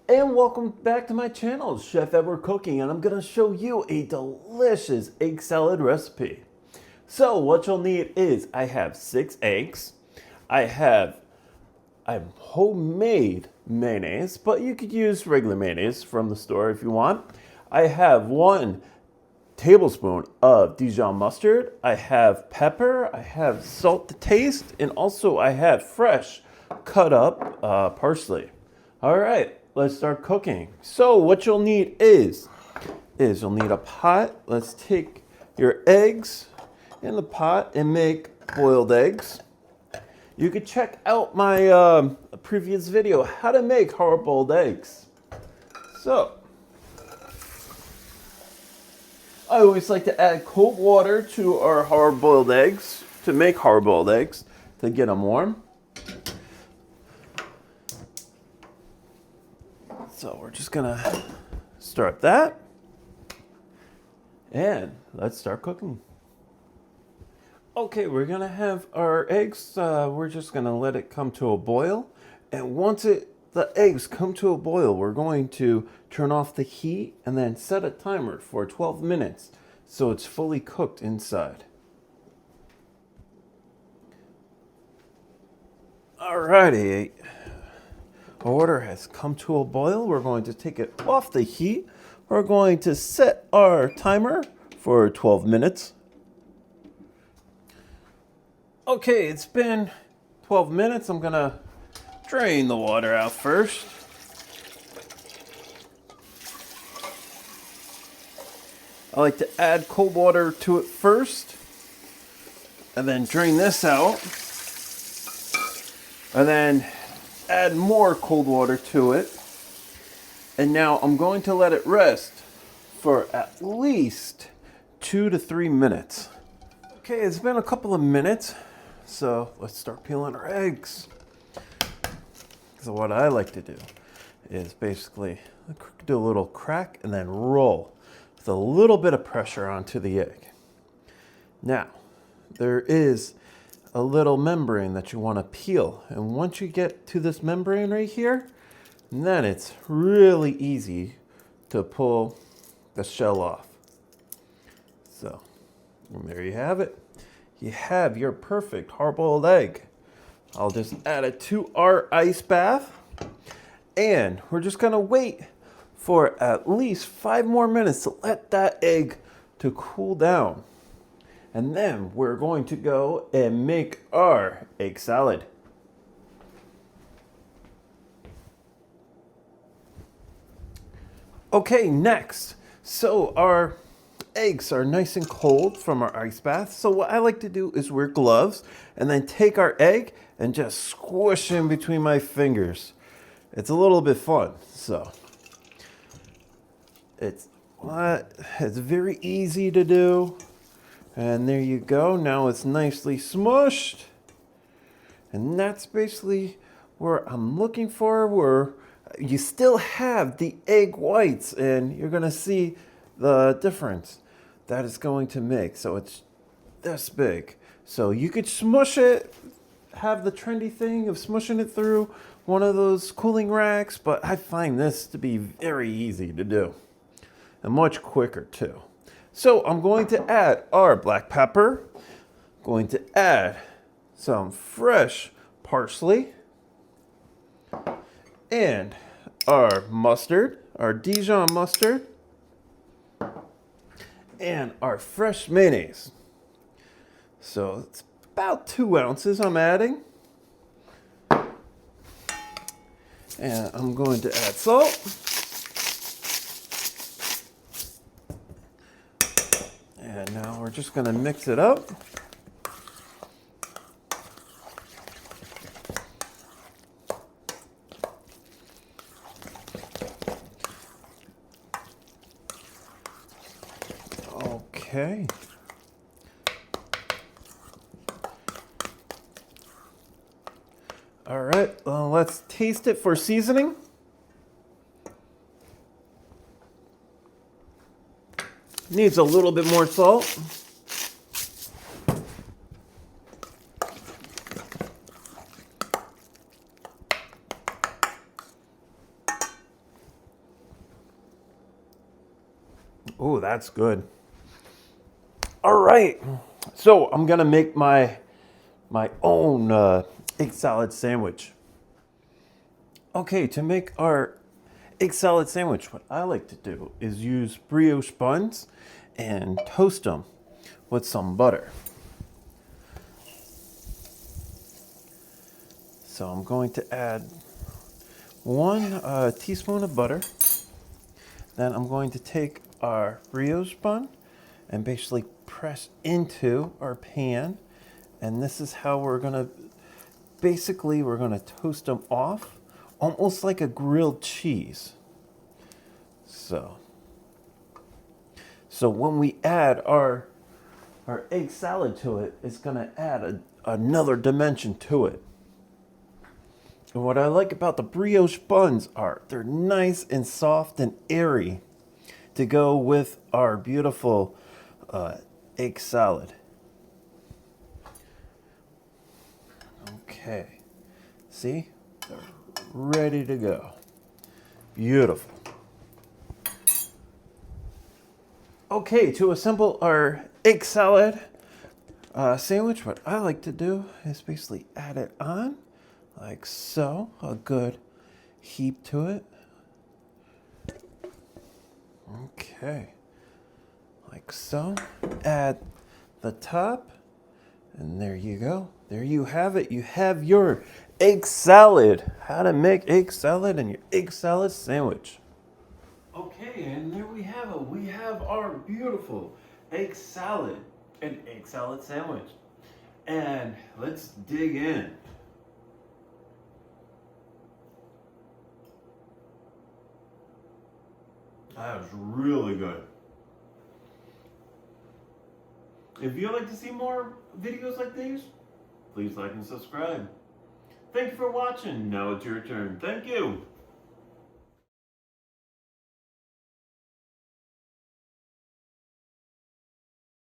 And welcome back to my channel, Chef Edward Cooking, and I'm going to show you a delicious egg salad recipe. So what you'll need is I have 6 eggs. I have homemade mayonnaise, but you could use regular mayonnaise from the store if you want. I have 1 tablespoon of Dijon mustard. I have pepper. I have salt to taste, and also I have fresh cut up parsley. All right, let's start cooking. So what you'll need is you'll need a pot. Let's take your eggs in the pot and make boiled eggs. You could check out my previous video, how to make hard-boiled eggs. So, I always like to add cold water to our hard-boiled eggs, to make hard-boiled eggs, to get them warm. So we're just gonna start that, and let's start cooking. Okay, we're gonna have our eggs, we're just gonna let it come to a boil, and once the eggs come to a boil, we're going to turn off the heat and then set a timer for 12 minutes so it's fully cooked inside. Alrighty, our water has come to a boil. We're going to take it off the heat. We're going to set our timer for 12 minutes. Okay, it's been 12 minutes. I'm gonna drain the water out first. I like to add cold water to it first, and then drain this out, and then add more cold water to it. And now I'm going to let it rest for at least 2 to 3 minutes. Okay, it's been a couple of minutes, so let's start peeling our eggs. So what I like to do is basically do a little crack and then roll with a little bit of pressure onto the egg. Now, there is a little membrane that you want to peel, and once you get to this membrane right here, then it's really easy to pull the shell off. So, and there you have it. You have your perfect hard-boiled egg. I'll just add it to our ice bath, and we're just gonna wait for at least 5 more minutes to let that egg to cool down. And then we're going to go and make our egg salad. Okay, next. So our eggs are nice and cold from our ice bath. So what I like to do is wear gloves and then take our egg and just squish in between my fingers. It's a little bit fun. So it's very easy to do. And there you go. Now it's nicely smushed. And that's basically where I'm looking for, where you still have the egg whites, and you're going to see the difference that it's going to make. So it's this big. So you could smush it, have the trendy thing of smushing it through one of those cooling racks, but I find this to be very easy to do and much quicker too. So I'm going to add our black pepper, going to add some fresh parsley, and our mustard, our Dijon mustard, and our fresh mayonnaise. So it's about 2 ounces I'm adding. And I'm going to add salt. And now we're just going to mix it up. Okay. All right, well, let's taste it for seasoning. Needs a little bit more salt. Oh, that's good. All right, so I'm gonna make my own egg salad sandwich. Okay, to make our egg salad sandwich, what I like to do is use brioche buns and toast them with some butter. So I'm going to add 1 teaspoon of butter. Then I'm going to take our brioche bun and basically press into our pan. And this is how we're gonna toast them off, almost like a grilled cheese. So when we add our egg salad to it, it's gonna add another dimension to it. And what I like about the brioche buns are they're nice and soft and airy to go with our beautiful egg salad. Okay, see? They're ready to go. Beautiful. Okay, to assemble our egg salad sandwich, what I like to do is basically add it on like so, a good heap to it. Okay, like so. Add the top, and there you go. There you have it. You have your egg salad. How to make egg salad and your egg salad sandwich. Okay, and there we have it. We have our beautiful egg salad and egg salad sandwich. And let's dig in. That was really good. If you'd like to see more videos like these, please like and subscribe. Thank you for watching. Now it's your turn. Thank you.